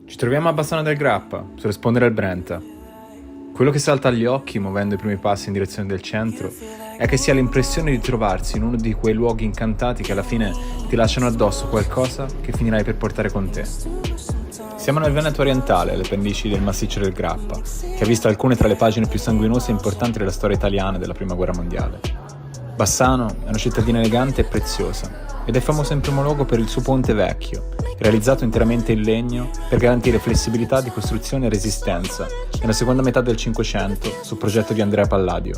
Ci troviamo a Bassano del Grappa, sulle sponde del Brenta. Quello che salta agli occhi, muovendo i primi passi in direzione del centro, è che si ha l'impressione di trovarsi in uno di quei luoghi incantati che alla fine ti lasciano addosso qualcosa che finirai per portare con te. Siamo nel Veneto orientale, alle pendici del massiccio del Grappa, che ha visto alcune tra le pagine più sanguinose e importanti della storia italiana della Prima Guerra Mondiale. Bassano è una cittadina elegante e preziosa, ed è famosa in primo luogo per il suo ponte vecchio, realizzato interamente in legno per garantire flessibilità di costruzione e resistenza nella seconda metà del Cinquecento su progetto di Andrea Palladio.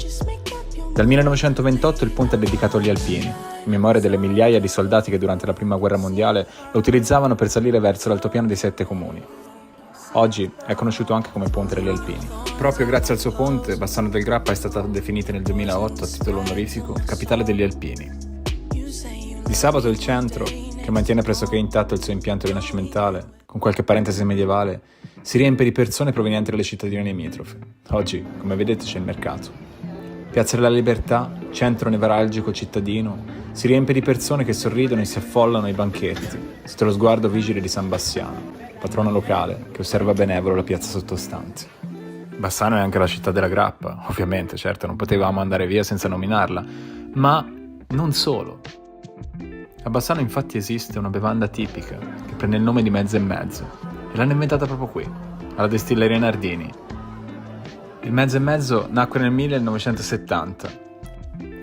Dal 1928 il ponte è dedicato agli alpini, in memoria delle migliaia di soldati che durante la Prima Guerra Mondiale lo utilizzavano per salire verso l'altopiano dei Sette Comuni. Oggi è conosciuto anche come Ponte degli Alpini. Proprio grazie al suo ponte, Bassano del Grappa è stata definita nel 2008 a titolo onorifico Capitale degli Alpini. Di sabato il centro, che mantiene pressoché intatto il suo impianto rinascimentale, con qualche parentesi medievale, si riempie di persone provenienti dalle cittadine limitrofe. Oggi, come vedete, c'è il mercato. Piazza della Libertà, centro nevralgico cittadino, si riempie di persone che sorridono e si affollano ai banchetti, sotto lo sguardo vigile di San Bassiano, patrono locale che osserva benevolo la piazza sottostante. Bassano è anche la città della grappa, ovviamente, certo, non potevamo andare via senza nominarla, ma non solo. A Bassano infatti esiste una bevanda tipica che prende il nome di mezzo e mezzo e l'hanno inventata proprio qui, alla destilleria Nardini. Il mezzo e mezzo nacque nel 1970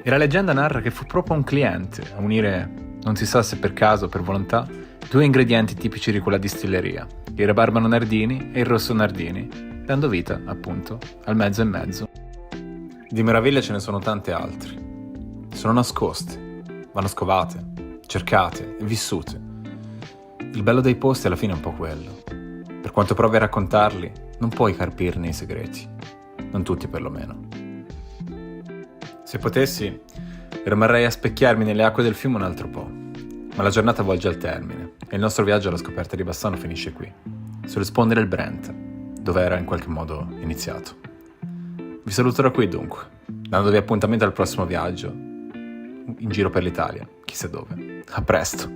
e la leggenda narra che fu proprio un cliente a unire, non si sa se per caso o per volontà, due ingredienti tipici di quella distilleria, il rabarbano Nardini e il rosso Nardini, dando vita, appunto, al mezzo e mezzo. Di meraviglie ce ne sono tante altre. Sono nascoste, vanno scovate, cercate e vissute. Il bello dei posti alla fine è un po' quello. Per quanto provi a raccontarli, non puoi carpirne i segreti. Non tutti perlomeno. Se potessi, rimarrei a specchiarmi nelle acque del fiume un altro po'. Ma la giornata volge al termine e il nostro viaggio alla scoperta di Bassano finisce qui, sulle sponde del Brenta, dove era in qualche modo iniziato. Vi saluto da qui dunque, dandovi appuntamento al prossimo viaggio, in giro per l'Italia, chissà dove. A presto!